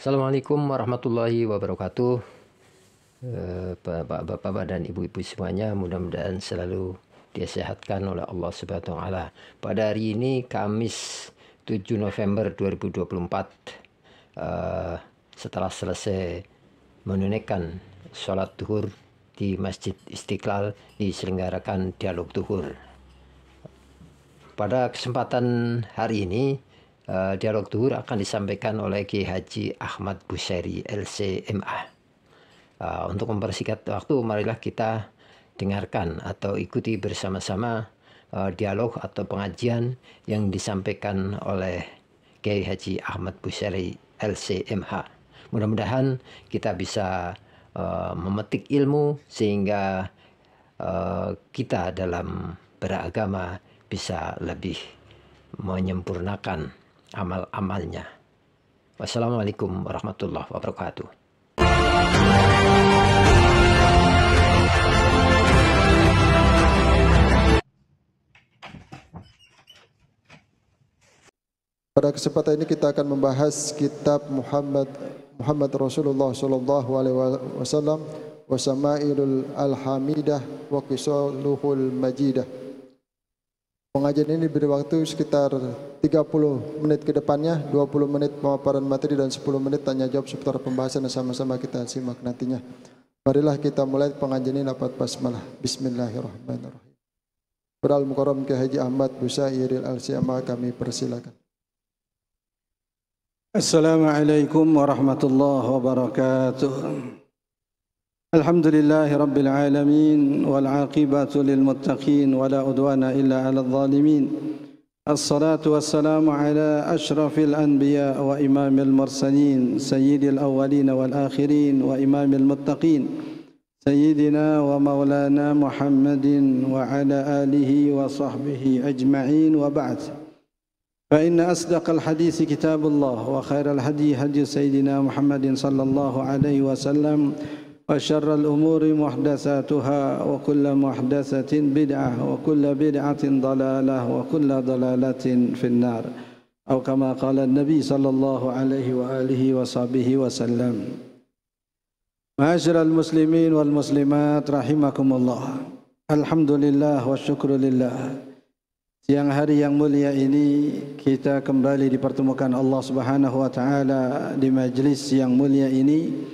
Assalamualaikum warahmatullahi wabarakatuh. Bapak-bapak dan ibu-ibu semuanya, mudah-mudahan selalu disehatkan oleh Allah Subhanahu wa taala. Pada hari ini Kamis 7 November 2024, setelah selesai menunaikan sholat duhur di Masjid Istiqlal, diselenggarakan dialog duhur. Pada kesempatan hari ini, dialog duhur akan disampaikan oleh Kiai Haji Ahmad Busairi LCMA. Untuk mempersingkat waktu, marilah kita dengarkan atau ikuti bersama-sama dialog atau pengajian yang disampaikan oleh Kiai Haji Ahmad Busairi LCMA. Mudah-mudahan kita bisa memetik ilmu sehingga kita dalam beragama bisa lebih menyempurnakan amal-amalnya. Wassalamualaikum warahmatullahi wabarakatuh. Pada kesempatan ini kita akan membahas kitab Muhammad Rasulullah sallallahu alaihi wasallam wa Samailul Alhamidah wa Qisaluhul Majidah. Pengajian ini diberi waktu sekitar 30 menit ke depannya, 20 menit pemaparan materi dan 10 menit tanya jawab seputar pembahasan yang sama-sama kita simak nantinya. Marilah kita mulai pengajian ini dapat basmalah. Bismillahirrahmanirrahim. Kepada Al-Mukarram Kiai Haji Ahmad Busairi LCMA kami persilakan. Assalamualaikum warahmatullahi wabarakatuh. Alhamdulillahi rabbil alamin wal aqibatu lil muttaqin wala udwana illa 'alal zalimin. Assalatu wassalamu ala asyrafil anbiya wa imamil mursalin sayyidil awwalin wal akhirin wa imamil muttaqin sayyidina wa maulana Muhammadin wa ala alihi wa sahbihi ajma'in wa ba'd. فإن أصدق الحديث كتاب الله وخير الهدي هدي سيدنا محمد صلى الله عليه وسلم وشر الأمور محدثاتها وكل محدثة بدعة وكل بدعة ضلالة وكل ضلالة في النار أو كما قال النبي صلى الله عليه وآله وصحبه وسلم. معاشر المسلمين والمسلمات رحمكم الله. Alhamdulillah wa syukur lillah. Siang hari yang mulia ini kita kembali dipertemukan Allah Subhanahu wa taala di majlis yang mulia ini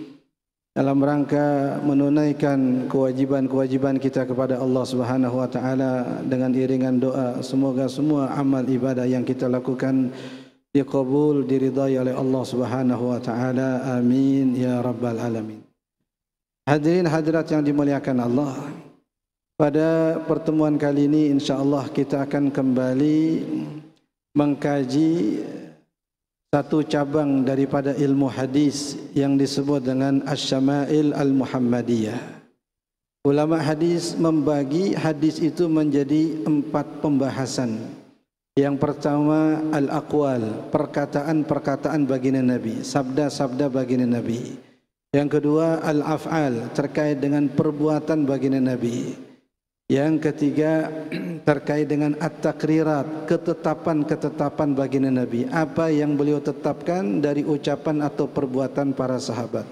dalam rangka menunaikan kewajiban-kewajiban kita kepada Allah Subhanahu wa taala dengan iringan doa semoga semua amal ibadah yang kita lakukan diqabul, diridai oleh Allah Subhanahu wa taala. Amin ya rabbal alamin. Hadirin hadirat yang dimuliakan Allah, pada pertemuan kali ini insyaallah kita akan kembali mengkaji satu cabang daripada ilmu hadis yang disebut dengan Asy-Syama'il Al-Muhammadiyah. Ulama hadis membagi hadis itu menjadi 4 pembahasan. Yang pertama al-aqwal, perkataan-perkataan baginda Nabi, sabda-sabda baginda Nabi. Yang kedua al-af'al, terkait dengan perbuatan baginda Nabi. Yang ketiga terkait dengan at-takrirat, ketetapan-ketetapan baginda Nabi, apa yang beliau tetapkan dari ucapan atau perbuatan para sahabat.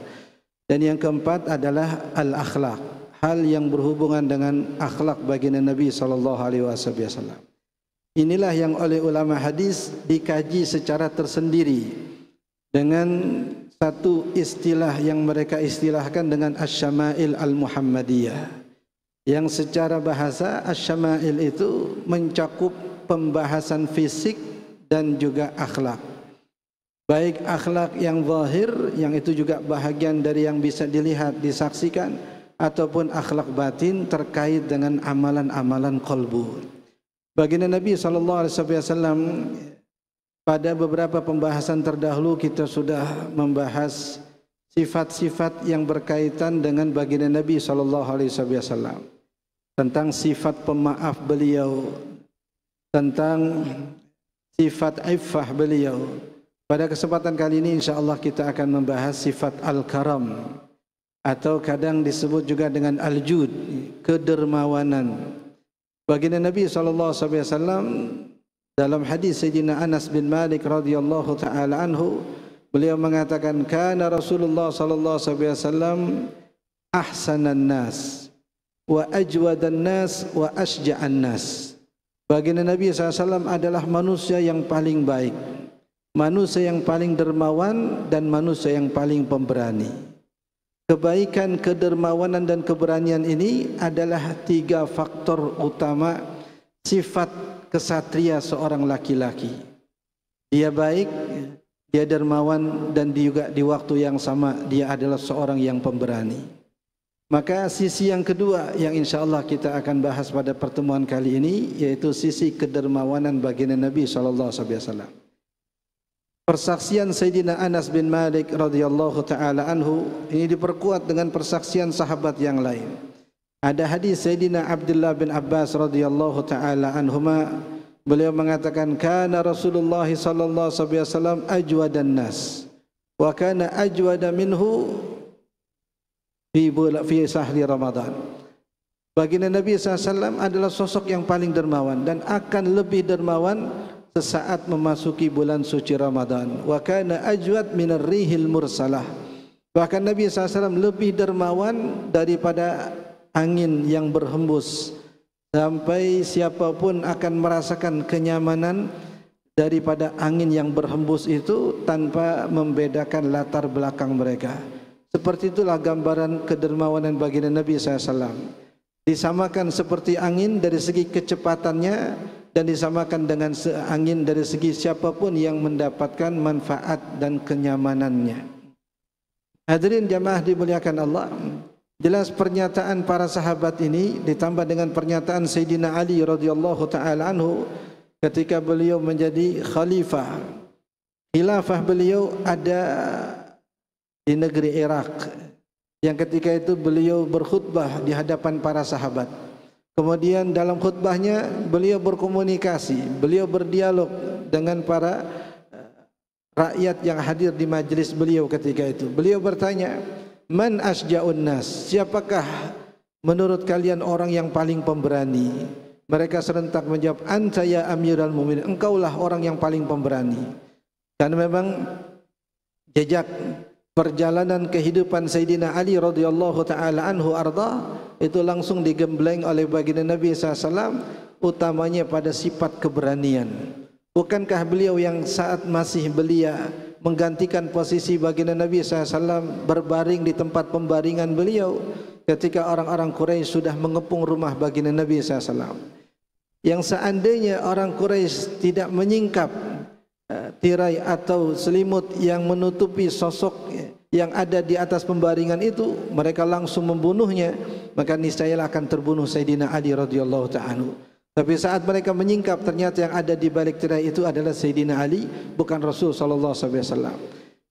Dan yang keempat adalah al-akhlaq, hal yang berhubungan dengan akhlak baginda Nabi sallallahu alaihi wasallam. Inilah yang oleh ulama hadis dikaji secara tersendiri dengan satu istilah yang mereka istilahkan dengan Asy-Syama'il Al-Muhammadiyah. Yang secara bahasa Asy-Syama'il itu mencakup pembahasan fisik dan juga akhlak. Baik akhlak yang zahir, yang itu juga bahagian dari yang bisa dilihat, disaksikan, ataupun akhlak batin terkait dengan amalan-amalan qalbu. Baginda Nabi SAW pada beberapa pembahasan terdahulu kita sudah membahas sifat-sifat yang berkaitan dengan baginda Nabi SAW. Tentang sifat pemaaf beliau, tentang sifat iffah beliau. Pada kesempatan kali ini insyaallah kita akan membahas sifat al-karam atau kadang disebut juga dengan al-jud, kedermawanan. Baginda Nabi SAW dalam hadis Sayyidina Anas bin Malik radhiyallahu taala anhu, Beliau mengatakan, kana Rasulullah sallallahu alaihi wasallam ahsanan nas wa ajwadan nas wa asja'an nas. Baginda Nabi SAW adalah manusia yang paling baik, manusia yang paling dermawan, dan manusia yang paling pemberani. Kebaikan, kedermawanan dan keberanian ini adalah 3 faktor utama sifat kesatria seorang laki-laki. Dia baik, dia dermawan, dan juga di waktu yang sama dia adalah seorang yang pemberani. Maka sisi yang kedua yang insyaAllah kita akan bahas pada pertemuan kali ini, yaitu sisi kedermawanan baginda Nabi SAW. Persaksian Sayyidina Anas bin Malik radhiyallahu ta'ala anhu ini diperkuat dengan persaksian sahabat yang lain. Ada hadis Sayyidina Abdullah bin Abbas radhiyallahu ta'ala anhuma, beliau mengatakan, kana Rasulullah sallallahu alaihi wasallam ajwadan nas wa kana ajwada minhu fi sahri Ramadan. Baginda Nabi SAW adalah sosok yang paling dermawan dan akan lebih dermawan sesaat memasuki bulan suci Ramadan. Wa kana ajwad minar rihil mursalah. Bahkan Nabi SAW lebih dermawan daripada angin yang berhembus, sampai siapapun akan merasakan kenyamanan daripada angin yang berhembus itu tanpa membedakan latar belakang mereka. Seperti itulah gambaran kedermawanan baginda Nabi SAW. Disamakan seperti angin dari segi kecepatannya, dan disamakan dengan angin dari segi siapapun yang mendapatkan manfaat dan kenyamanannya. Hadirin jamaah dimuliakan Allah, jelas pernyataan para sahabat ini ditambah dengan pernyataan Sayyidina Ali radhiyallahu ta'ala anhu ketika beliau menjadi khalifah. Khilafah beliau ada di negeri Irak, yang ketika itu beliau berkhutbah di hadapan para sahabat. Kemudian dalam khutbahnya beliau berkomunikasi, beliau berdialog dengan para rakyat yang hadir di majlis beliau ketika itu. Beliau bertanya, man asja'un nas, siapakah menurut kalian orang yang paling pemberani? Mereka serentak menjawab, anta ya amiral mu'minin, engkaulah orang yang paling pemberani. Karena memang jejak perjalanan kehidupan Sayyidina Ali radhiyallahu ta'ala anhu arda itu langsung digembleng oleh baginda Nabi SAW, utamanya pada sifat keberanian. Bukankah beliau yang saat masih belia menggantikan posisi baginda Nabi SAW berbaring di tempat pembaringan beliau ketika orang-orang Quraisy sudah mengepung rumah baginda Nabi SAW. Yang seandainya orang Quraisy tidak menyingkap tirai atau selimut yang menutupi sosok yang ada di atas pembaringan itu, mereka langsung membunuhnya, maka niscayalah akan terbunuh Sayyidina Ali radhiyallahu ta'ala. Tapi saat mereka menyingkap, ternyata yang ada di balik tirai itu adalah Sayyidina Ali, bukan Rasul sallallahu alaihi wasallam.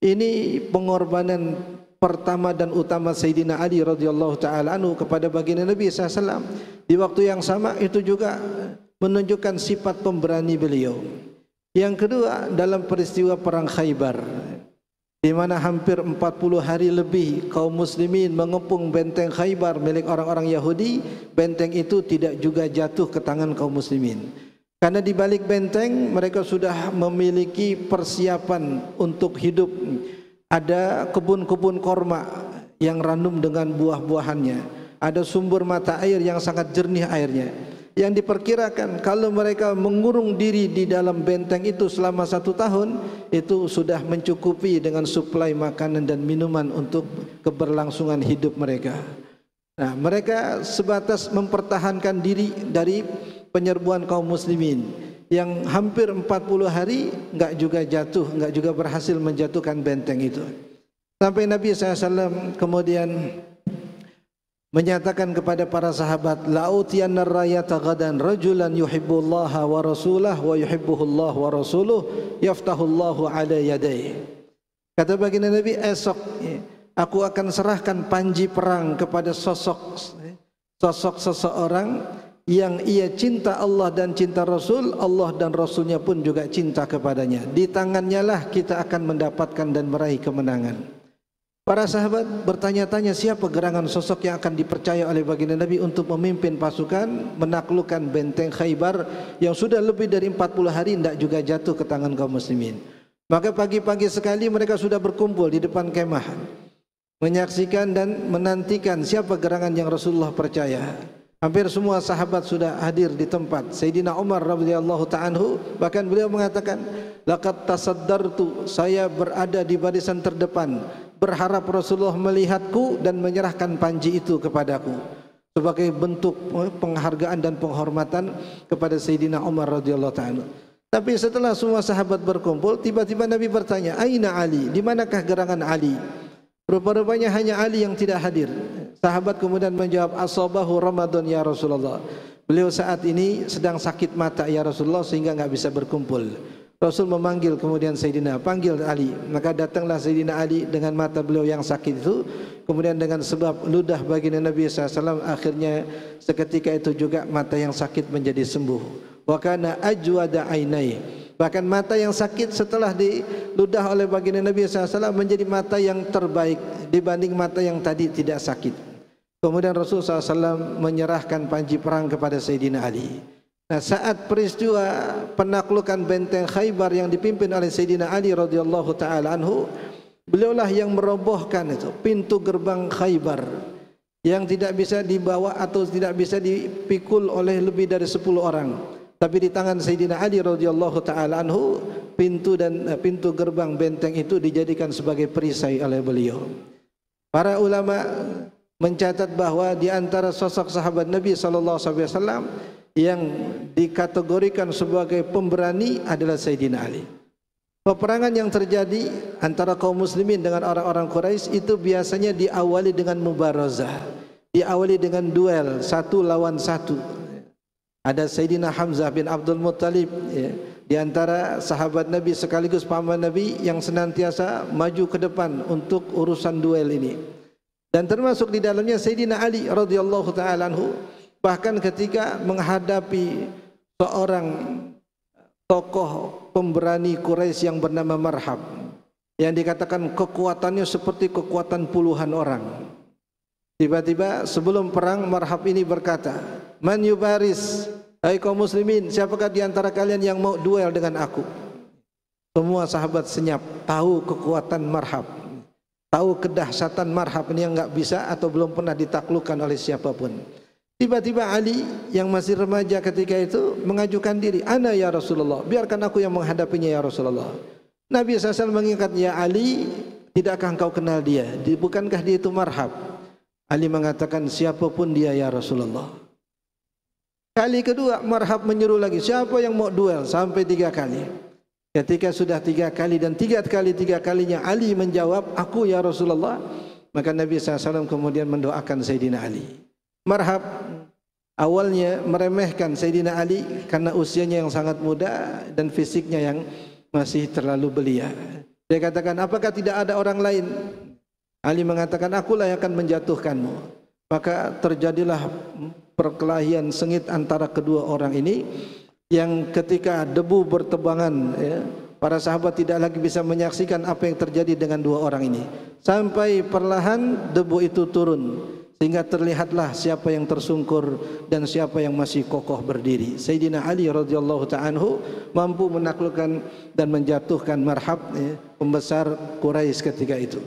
Ini pengorbanan pertama dan utama Sayyidina Ali radhiyallahu ta'ala anhu kepada baginda Nabi SAW. Di waktu yang sama itu juga menunjukkan sifat pemberani beliau. Yang kedua, dalam peristiwa perang Khaybar, di mana hampir 40 hari lebih kaum muslimin mengepung benteng Khaybar milik orang-orang Yahudi, benteng itu tidak juga jatuh ke tangan kaum muslimin. Karena di balik benteng mereka sudah memiliki persiapan untuk hidup. Ada kebun-kebun korma yang ranum dengan buah-buahannya. Ada sumber mata air yang sangat jernih airnya. Yang diperkirakan kalau mereka mengurung diri di dalam benteng itu selama 1 tahun, itu sudah mencukupi dengan suplai makanan dan minuman untuk keberlangsungan hidup mereka. Nah, mereka sebatas mempertahankan diri dari penyerbuan kaum muslimin yang hampir 40 hari enggak juga jatuh, enggak juga berhasil menjatuhkan benteng itu. Sampai Nabi SAW kemudian menyatakan kepada para sahabat, la'utiyanna rayata ghadan rajulan yuhibbullaha wa rasulah wa yuhibbuhullah wa rasuluh yaftahullahu ala yadayhi. Kata baginda Nabi, esok aku akan serahkan panji perang kepada sosok seseorang yang ia cinta Allah dan cinta Rasul, Allah dan Rasulnya pun juga cinta kepadanya. Di tangannya lah kita akan mendapatkan dan meraih kemenangan. Para sahabat bertanya-tanya, siapa gerangan sosok yang akan dipercaya oleh baginda Nabi untuk memimpin pasukan menaklukkan benteng Khaybar yang sudah lebih dari 40 hari tidak juga jatuh ke tangan kaum muslimin. Maka pagi-pagi sekali mereka sudah berkumpul di depan kemah, menyaksikan dan menantikan siapa gerangan yang Rasulullah percaya. Hampir semua sahabat sudah hadir di tempat. Sayyidina Umar radhiyallahu ta'ala anhu bahkan beliau mengatakan, laqad tasaddartu, saya berada di barisan terdepan, berharap Rasulullah melihatku dan menyerahkan panji itu kepadaku sebagai bentuk penghargaan dan penghormatan kepada Sayyidina Umar radhiyallahu ta'ala. Tapi setelah semua sahabat berkumpul, tiba-tiba Nabi bertanya, Aina Ali? Di manakah gerangan Ali? Rupa-rupanya hanya Ali yang tidak hadir. Sahabat kemudian menjawab, asabahu Ramadan ya Rasulullah. Beliau saat ini sedang sakit mata ya Rasulullah sehingga enggak bisa berkumpul. Rasul memanggil kemudian Sayyidina, panggil Ali. Maka datanglah Sayyidina Ali dengan mata beliau yang sakit itu. Kemudian dengan sebab ludah baginda Nabi SAW, akhirnya seketika itu juga mata yang sakit menjadi sembuh. Wa kana ajwada ainai, bahkan mata yang sakit setelah diludah oleh baginda Nabi SAW menjadi mata yang terbaik dibanding mata yang tadi tidak sakit. Kemudian Rasulullah SAW menyerahkan panji perang kepada Sayyidina Ali. Nah, saat peristiwa penaklukan benteng Khaybar yang dipimpin oleh Sayyidina Ali radhiyallahu taala anhu, beliaulah yang merobohkan itu pintu gerbang Khaybar yang tidak bisa dibawa atau tidak bisa dipikul oleh lebih dari 10 orang. Tapi di tangan Sayyidina Ali radhiyallahu taala anhu pintu gerbang benteng itu dijadikan sebagai perisai oleh beliau. Para ulama mencatat bahwa di antara sosok sahabat Nabi sallallahu alaihi wasallam yang dikategorikan sebagai pemberani adalah Sayyidina Ali. Peperangan yang terjadi antara kaum muslimin dengan orang-orang Quraisy itu biasanya diawali dengan mubarazah, diawali dengan duel satu lawan satu. Ada Sayyidina Hamzah bin Abdul Muttalib, ya, di antara sahabat Nabi sekaligus paman Nabi yang senantiasa maju ke depan untuk urusan duel ini. Dan termasuk di dalamnya Sayyidina Ali radhiyallahu taala anhu, bahkan ketika menghadapi seorang tokoh pemberani Quraisy yang bernama Marhab, yang dikatakan kekuatannya seperti kekuatan puluhan orang. Tiba-tiba sebelum perang Marhab ini berkata, Man yubaris, hai kaum muslimin, siapakah di antara kalian yang mau duel dengan aku? Semua sahabat senyap, tahu kekuatan Marhab, tahu kedahsyatan Marhab ini yang enggak bisa atau belum pernah ditaklukkan oleh siapapun. Tiba-tiba Ali yang masih remaja ketika itu mengajukan diri, ana ya Rasulullah, biarkan aku yang menghadapinya ya Rasulullah. Nabi SAW mengingat, ya Ali, tidakkah engkau kenal dia? Bukankah dia itu Marhab? Ali mengatakan, siapapun dia ya Rasulullah. Kali kedua Marhab menyeru lagi, siapa yang mau duel? Sampai 3 kali. Ketika sudah 3 kali dan 3 kalinya Ali menjawab, aku ya Rasulullah, maka Nabi SAW kemudian mendoakan Sayyidina Ali. Marhab awalnya meremehkan Sayyidina Ali karena usianya yang sangat muda dan fisiknya yang masih terlalu belia. Dia katakan, apakah tidak ada orang lain? Ali mengatakan, akulah yang akan menjatuhkanmu. Maka terjadilah perkelahian sengit antara kedua orang ini, yang ketika debu bertebangan, ya, para sahabat tidak lagi bisa menyaksikan apa yang terjadi dengan 2 orang ini. Sampai perlahan debu itu turun, sehingga terlihatlah siapa yang tersungkur dan siapa yang masih kokoh berdiri. Sayyidina Ali radhiyallahu ta'ala anhu mampu menaklukkan dan menjatuhkan Marhab, ya, pembesar Quraisy ketika itu.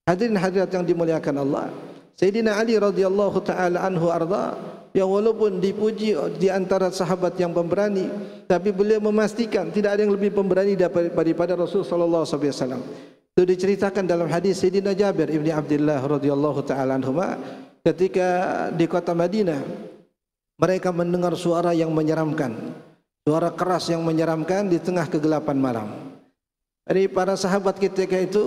Hadirin hadirat yang dimuliakan Allah, Sayyidina Ali radhiyallahu ta'ala anhu arda, yang walaupun dipuji di antara sahabat yang pemberani, tapi beliau memastikan tidak ada yang lebih pemberani daripada Rasul sallallahu alaihi wasallam. Itu diceritakan dalam hadis Sayyidina Jabir ibni Abdullah radhiyallahu ta'ala anhuma, ketika di kota Madinah mereka mendengar suara yang menyeramkan, suara keras yang menyeramkan di tengah kegelapan malam. Jadi para sahabat ketika itu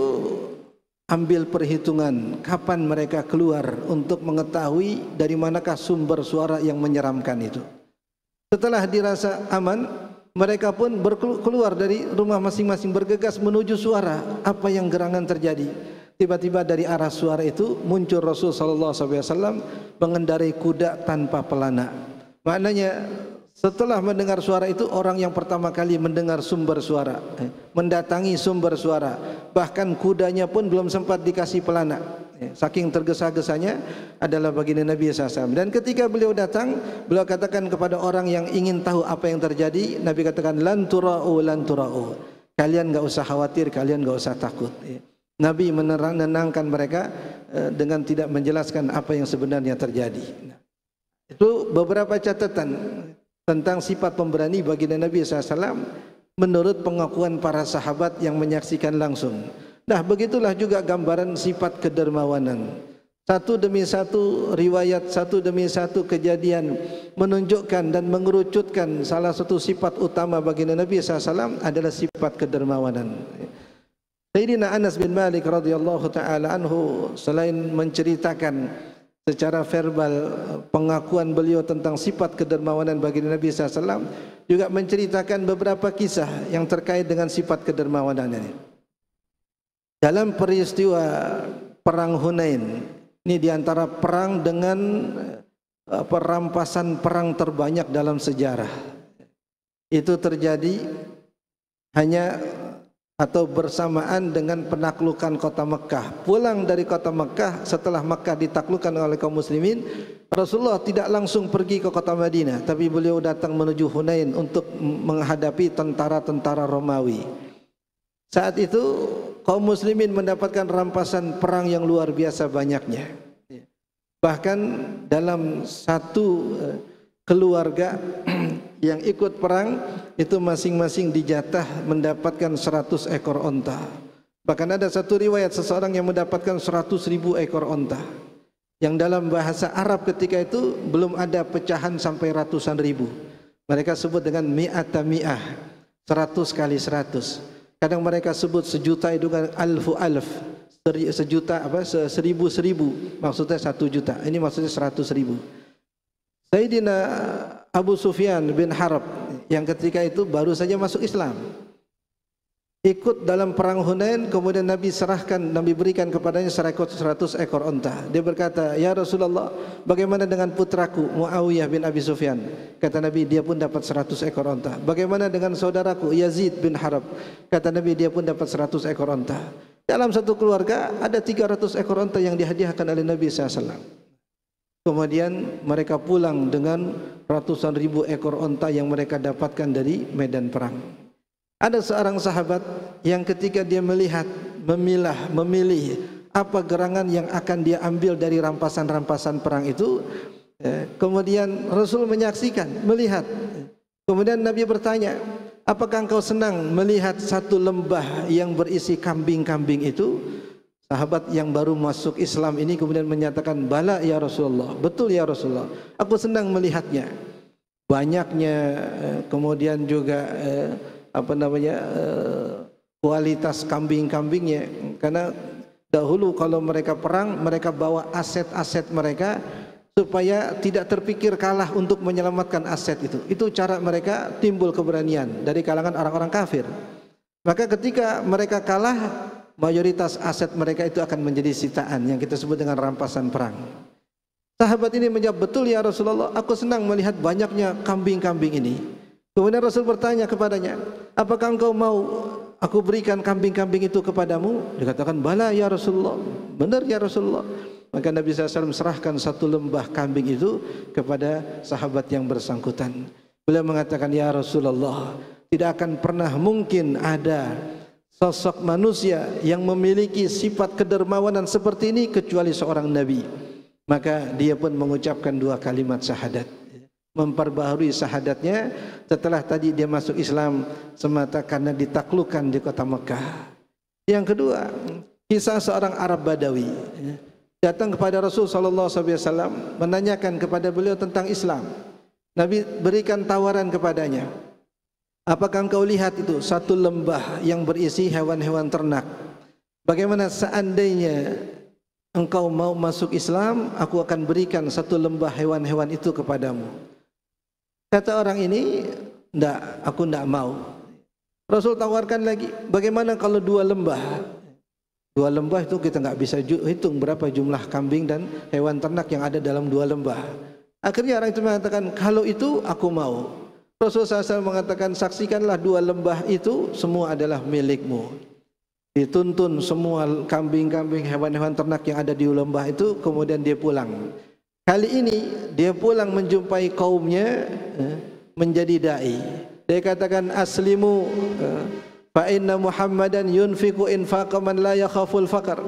ambil perhitungan kapan mereka keluar untuk mengetahui dari manakah sumber suara yang menyeramkan itu. Setelah dirasa aman, mereka pun keluar dari rumah masing-masing, bergegas menuju suara. Apa yang gerangan terjadi? Tiba-tiba dari arah suara itu muncul Rasul sallallahu alaihi wasallam mengendarai kuda tanpa pelana. Maknanya setelah mendengar suara itu, orang yang pertama kali mendengar sumber suara, mendatangi sumber suara, bahkan kudanya pun belum sempat dikasih pelana, saking tergesa-gesanya adalah baginda Nabi SAW. Dan ketika beliau datang, beliau katakan kepada orang yang ingin tahu apa yang terjadi, Nabi katakan, lan tura'u, kalian nggak usah khawatir, kalian nggak usah takut. Nabi menenangkan mereka dengan tidak menjelaskan apa yang sebenarnya terjadi. Itu beberapa catatan tentang sifat pemberani baginda Nabi SAW menurut pengakuan para sahabat yang menyaksikan langsung. Nah, begitulah juga gambaran sifat kedermawanan. Satu demi satu riwayat, satu demi satu kejadian menunjukkan dan mengerucutkan salah satu sifat utama baginda Nabi SAW adalah sifat kedermawanan. Sayyidina Anas bin Malik radhiyallahu taala anhu selain menceritakan secara verbal pengakuan beliau tentang sifat kedermawanan baginda Nabi SAW, juga menceritakan beberapa kisah yang terkait dengan sifat kedermawanan ini. Dalam peristiwa perang Hunain, ini diantara perang dengan perampasan perang terbanyak dalam sejarah. Itu terjadi hanya atau bersamaan dengan penaklukan kota Mekah. Pulang dari kota Mekah setelah Mekah ditaklukkan oleh kaum muslimin, Rasulullah tidak langsung pergi ke kota Madinah, tapi beliau datang menuju Hunain untuk menghadapi tentara-tentara Romawi. Saat itu kaum muslimin mendapatkan rampasan perang yang luar biasa banyaknya. Bahkan dalam satu keluarga yang ikut perang itu masing-masing dijatah mendapatkan 100 ekor onta. Bahkan ada satu riwayat seseorang yang mendapatkan 100.000 ekor onta. Yang dalam bahasa Arab ketika itu belum ada pecahan sampai ratusan ribu. Mereka sebut dengan mi'ata mi'ah, 100 kali 100. Kadang mereka sebut sejuta itu kan alfu alf, sejuta apa, seribu seribu, maksudnya 1 juta. Ini maksudnya 100.000. Sayyidina Abu Sufyan bin Harb yang ketika itu baru saja masuk Islam, ikut dalam perang Hunain, kemudian Nabi berikan kepadanya 100 ekor onta. Dia berkata, "Ya Rasulullah, bagaimana dengan putraku Muawiyah bin Abi Sufyan?" Kata Nabi, dia pun dapat 100 ekor onta. "Bagaimana dengan saudaraku Yazid bin Harb?" Kata Nabi, dia pun dapat 100 ekor onta. Dalam satu keluarga ada 300 ekor onta yang dihadiahkan oleh Nabi SAW. Kemudian mereka pulang dengan ratusan ribu ekor onta yang mereka dapatkan dari medan perang. Ada seorang sahabat yang ketika dia melihat, memilih apa gerangan yang akan dia ambil dari rampasan-rampasan perang itu, kemudian Rasul menyaksikan, melihat. Kemudian Nabi bertanya, "Apakah engkau senang melihat satu lembah yang berisi kambing-kambing itu?" Sahabat yang baru masuk Islam ini kemudian menyatakan, "Bala ya Rasulullah, betul ya Rasulullah, aku senang melihatnya. Banyaknya, kemudian juga kualitas kambing-kambingnya, karena dahulu kalau mereka perang mereka bawa aset-aset mereka supaya tidak terpikir kalah untuk menyelamatkan aset itu. Itu cara mereka timbul keberanian dari kalangan orang-orang kafir. Maka ketika mereka kalah, mayoritas aset mereka itu akan menjadi sitaan yang kita sebut dengan rampasan perang. Sahabat ini menjawab, "Betul ya Rasulullah, aku senang melihat banyaknya kambing-kambing ini." Kemudian Rasul bertanya kepadanya, "Apakah engkau mau aku berikan kambing-kambing itu kepadamu?" Dikatakan, "Bala ya Rasulullah." "Benar ya Rasulullah." Maka Nabi SAW serahkan satu lembah kambing itu kepada sahabat yang bersangkutan. Beliau mengatakan, "Ya Rasulullah, tidak akan pernah mungkin ada sosok manusia yang memiliki sifat kedermawanan seperti ini kecuali seorang Nabi." Maka dia pun mengucapkan 2 kalimat syahadat, memperbaharui syahadatnya setelah tadi dia masuk Islam semata karena ditaklukkan di kota Mekah. Yang kedua, kisah seorang Arab Badawi datang kepada Rasul SAW menanyakan kepada beliau tentang Islam. Nabi berikan tawaran kepadanya, "Apakah engkau lihat itu satu lembah yang berisi hewan-hewan ternak? Bagaimana seandainya engkau mau masuk Islam, aku akan berikan satu lembah hewan-hewan itu kepadamu." Kata orang ini, "Enggak, aku enggak mau." Rasul tawarkan lagi, "Bagaimana kalau 2 lembah? 2 lembah itu kita enggak bisa hitung berapa jumlah kambing dan hewan ternak yang ada dalam 2 lembah. Akhirnya orang itu mengatakan, "Kalau itu aku mau." Rasulullah SAW mengatakan, "Saksikanlah 2 lembah itu semua adalah milikmu." Dituntun semua kambing-kambing, hewan-hewan ternak yang ada di lembah itu, kemudian dia pulang. Kali ini dia pulang menjumpai kaumnya menjadi dai. Dia katakan, "Aslimu Fa inna Muhammadan yunfiqu infaqa man la yakhaful faqr.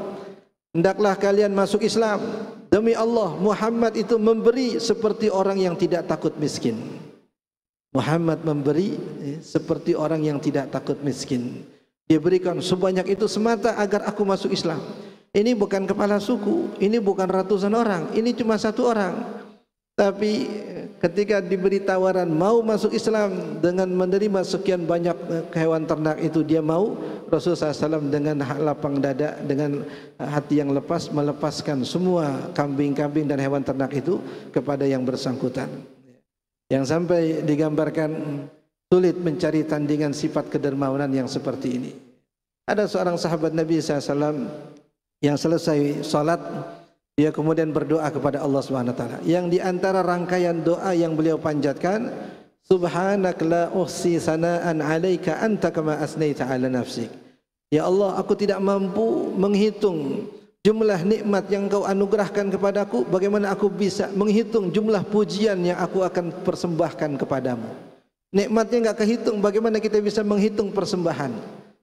Hendaklah kalian masuk Islam. Demi Allah, Muhammad itu memberi seperti orang yang tidak takut miskin. Muhammad memberi seperti orang yang tidak takut miskin. Dia berikan sebanyak itu semata agar aku masuk Islam. Ini bukan kepala suku, ini bukan ratusan orang, ini cuma satu orang. Tapi ketika diberi tawaran mau masuk Islam dengan menerima sekian banyak hewan ternak itu, dia mau. Rasulullah SAW dengan lapang dada, dengan hati yang lepas, melepaskan semua kambing-kambing dan hewan ternak itu kepada yang bersangkutan. Yang sampai digambarkan sulit mencari tandingan sifat kedermawanan yang seperti ini. Ada seorang sahabat Nabi SAW yang selesai salat, dia kemudian berdoa kepada Allah SWT. Yang di antara rangkaian doa yang beliau panjatkan, Subhanak la uhsi sana'an 'alaika anta kama asnaita 'ala nafsik. Ya Allah, aku tidak mampu menghitung jumlah nikmat yang Kau anugerahkan kepadaku. Bagaimana aku bisa menghitung jumlah pujian yang aku akan persembahkan kepadamu? Nikmatnya enggak kehitung, bagaimana kita bisa menghitung persembahan?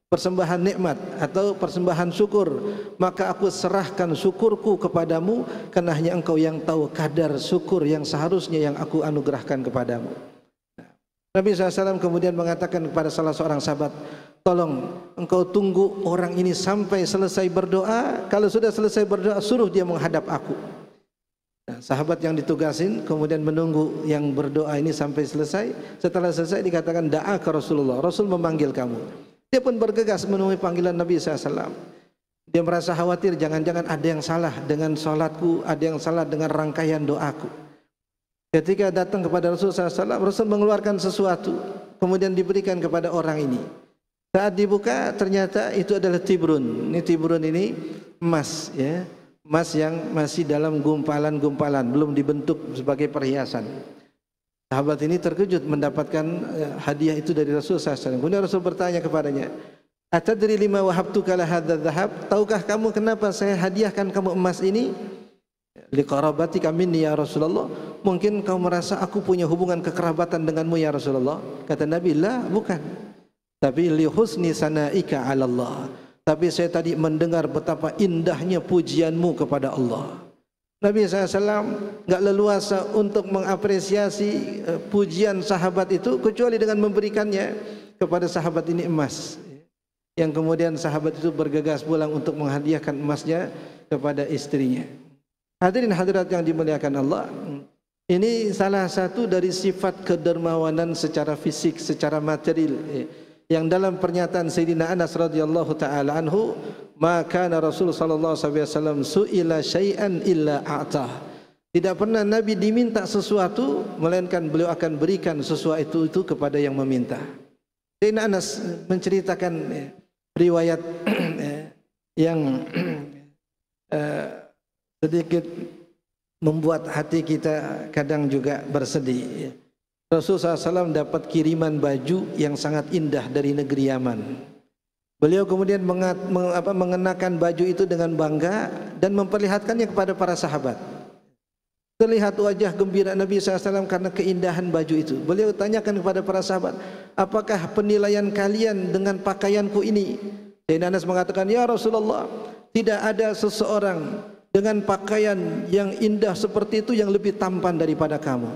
Persembahan nikmat atau persembahan syukur. Maka aku serahkan syukurku kepadamu, karena hanya Engkau yang tahu kadar syukur yang seharusnya yang aku anugerahkan kepadamu. Nabi SAW kemudian mengatakan kepada salah seorang sahabat, tolong engkau tunggu orang ini sampai selesai berdoa. Kalau sudah selesai berdoa, suruh dia menghadap aku. Nah, sahabat yang ditugasin kemudian menunggu yang berdoa ini sampai selesai. Setelah selesai dikatakan, da'a ke Rasulullah, Rasul memanggil kamu. Dia pun bergegas menemui panggilan Nabi SAW. Dia merasa khawatir, jangan-jangan ada yang salah dengan sholatku, ada yang salah dengan rangkaian doaku. Ketika datang kepada Rasulullah SAW, Rasul mengeluarkan sesuatu, kemudian diberikan kepada orang ini. Saat dibuka, ternyata itu adalah tibrun. Ini tibrun ini emas, ya, emas yang masih dalam gumpalan-gumpalan, belum dibentuk sebagai perhiasan. Sahabat ini terkejut mendapatkan hadiah itu dari Rasulullah SAW. Kemudian Rasul bertanya kepadanya, Atadri lima wahabtuka lahadza dhahab? Tahukah kamu kenapa saya hadiahkan kamu emas ini? Liqarabatika minni ya Rasulullah. Mungkin kau merasa aku punya hubungan kekerabatan denganmu ya Rasulullah. Kata Nabi, la, bukan. Tapi li husni sana'ika 'ala Allah. Tapi saya tadi mendengar betapa indahnya pujianmu kepada Allah. Nabi SAW enggak leluasa untuk mengapresiasi pujian sahabat itu kecuali dengan memberikannya kepada sahabat ini emas. Yang kemudian sahabat itu bergegas pulang untuk menghadiahkan emasnya kepada istrinya. Hadirin hadirat yang dimuliakan Allah, ini salah satu dari sifat kedermawanan secara fisik, secara material, yang dalam pernyataan Sayyidina Anas radhiyallahu taala anhu, maka Rasul sallallahu alaihi wasallam su'ila syai'an illa a'tah. Tidak pernah Nabi diminta sesuatu melainkan beliau akan berikan sesuatu itu kepada yang meminta. Sayyidina Anas menceritakan riwayat yang sedikit membuat hati kita kadang juga bersedih. Rasulullah SAW dapat kiriman baju yang sangat indah dari negeri Yaman. Beliau kemudian mengenakan baju itu dengan bangga dan memperlihatkannya kepada para sahabat. Terlihat wajah gembira Nabi SAW karena keindahan baju itu. Beliau tanyakan kepada para sahabat, apakah penilaian kalian dengan pakaianku ini? Sayyidina Anas mengatakan, ya Rasulullah, tidak ada seseorang dengan pakaian yang indah seperti itu yang lebih tampan daripada kamu.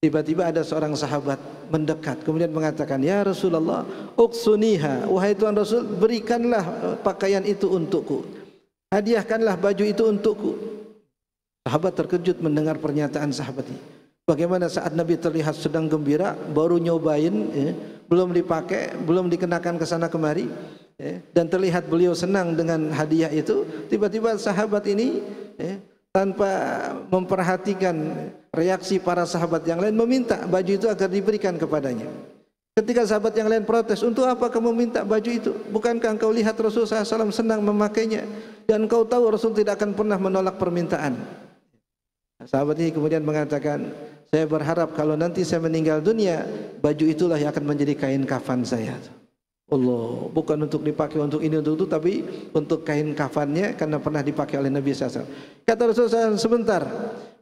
Tiba-tiba ada seorang sahabat mendekat kemudian mengatakan, ya Rasulullah, uqsuniha, wahai Tuhan Rasul, berikanlah pakaian itu untukku, hadiahkanlah baju itu untukku. Sahabat terkejut mendengar pernyataan sahabat ini. Bagaimana saat Nabi terlihat sedang gembira, baru nyobain, belum dipakai, belum dikenakan ke sana kemari, dan terlihat beliau senang dengan hadiah itu. Tiba-tiba sahabat ini tanpa memperhatikan reaksi para sahabat yang lain meminta baju itu agar diberikan kepadanya. Ketika sahabat yang lain protes, untuk apa kamu minta baju itu? Bukankah engkau lihat Rasulullah SAW senang memakainya, dan engkau tahu Rasul tidak akan pernah menolak permintaan? Sahabat ini kemudian mengatakan, saya berharap kalau nanti saya meninggal dunia, baju itulah yang akan menjadi kain kafan saya. Allah, bukan untuk dipakai untuk ini untuk itu, tapi untuk kain kafannya karena pernah dipakai oleh Nabi SAW. Kata Rasulullah SAW, sebentar,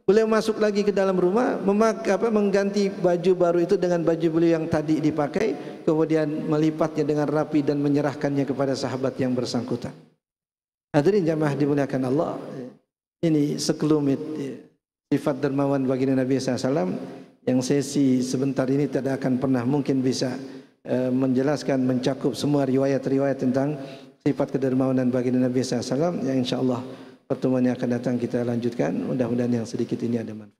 Beliau masuk lagi ke dalam rumah, mengganti baju baru itu dengan baju beliau yang tadi dipakai, kemudian melipatnya dengan rapi dan menyerahkannya kepada sahabat yang bersangkutan. Hadirin jamaah dimuliakan Allah, ini sekelumit sifat dermawan baginda Nabi SAW yang sesi sebentar ini tidak akan pernah mungkin bisa menjelaskan, mencakup semua riwayat-riwayat tentang sifat kedermawanan baginda Nabi SAW yang insyaAllah pertemuan yang akan datang kita lanjutkan. Mudah-mudahan yang sedikit ini ada manfaat.